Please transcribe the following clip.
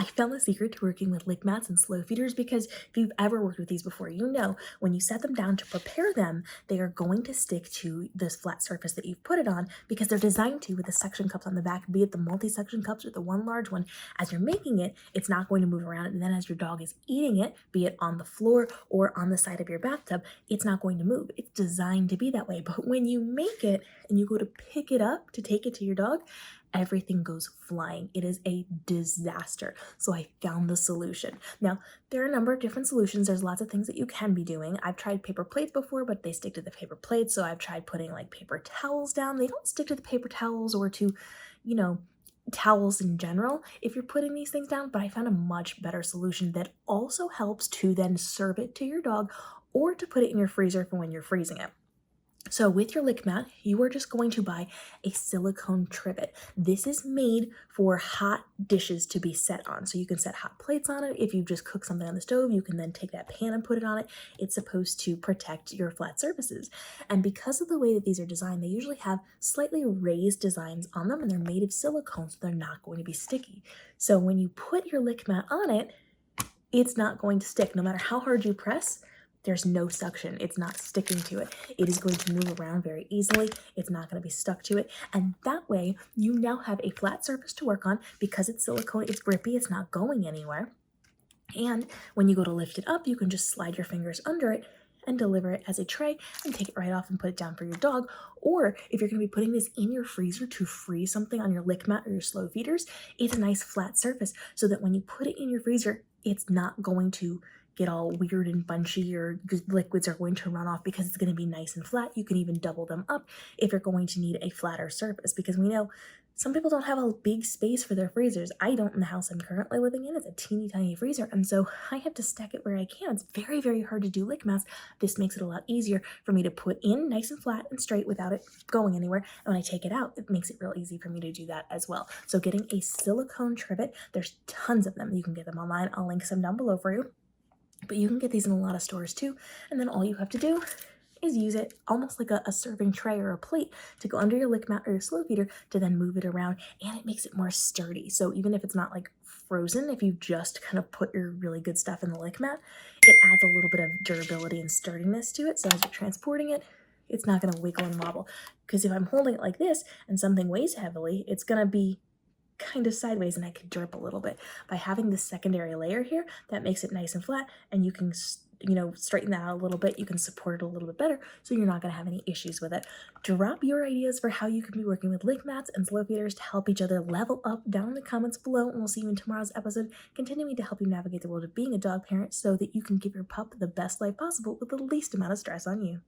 I found the secret to working with lick mats and slow feeders because if you've ever worked with these before, you know when you set them down to prepare them, they are going to stick to this flat surface that you've put it on because they're designed to with the suction cups on the back, be it the multi-suction cups or the one large one. As you're making it, it's not going to move around. And then as your dog is eating it, be it on the floor or on the side of your bathtub, it's not going to move. It's designed to be that way. But when you make it and you go to pick it up to take it to your dog, everything goes flying. It is a disaster. So I found the solution. Now, there are a number of different solutions. There's lots of things that you can be doing. I've tried paper plates before, but they stick to the paper plates. So I've tried putting like paper towels down. They don't stick to the paper towels or to, you know, towels in general if you're putting these things down, but I found a much better solution that also helps to then serve it to your dog or to put it in your freezer for when you're freezing it. So with your lick mat, you are just going to buy a silicone trivet. This is made for hot dishes to be set on. So you can set hot plates on it. If you've just cooked something on the stove, you can then take that pan and put it on it. It's supposed to protect your flat surfaces. And because of the way that these are designed, they usually have slightly raised designs on them and they're made of silicone, so they're not going to be sticky. So when you put your lick mat on it, it's not going to stick. No matter how hard you press, there's no suction. It's not sticking to it. It is going to move around very easily. It's not going to be stuck to it. And that way, you now have a flat surface to work on because it's silicone, it's grippy, it's not going anywhere. And when you go to lift it up, you can just slide your fingers under it and deliver it as a tray and take it right off and put it down for your dog. Or if you're going to be putting this in your freezer to freeze something on your lick mat or your slow feeders, it's a nice flat surface so that when you put it in your freezer, it's not going to get all weird and bunchy or liquids are going to run off because it's going to be nice and flat. You can even double them up if you're going to need a flatter surface because we know some people don't have a big space for their freezers. I don't in the house I'm currently living in. It's a teeny tiny freezer, and so I have to stack it where I can. It's very, very hard to do lick mats. This makes it a lot easier for me to put in nice and flat and straight without it going anywhere. And when I take it out, it makes it real easy for me to do that as well. So getting a silicone trivet, there's tons of them. You can get them online. I'll link some down below for you. But you can get these in a lot of stores too. And then all you have to do is use it almost like a serving tray or a plate to go under your lick mat or your slow feeder to then move it around, and it makes it more sturdy. So even if it's not like frozen, if you just kind of put your really good stuff in the lick mat, it adds a little bit of durability and sturdiness to it. So as you're transporting it, it's not going to wiggle and wobble. Because if I'm holding it like this and something weighs heavily, it's going to be kind of sideways and I could drip a little bit. By having this secondary layer here, that makes it nice and flat, and you can straighten that out a little bit. You can support it a little bit better, so you're not going to have any issues with it. Drop your ideas for how you can be working with lick mats and slow feeders to help each other level up down in the comments below, and we'll see you in tomorrow's episode, continuing to help you navigate the world of being a dog parent so that you can give your pup the best life possible with the least amount of stress on you.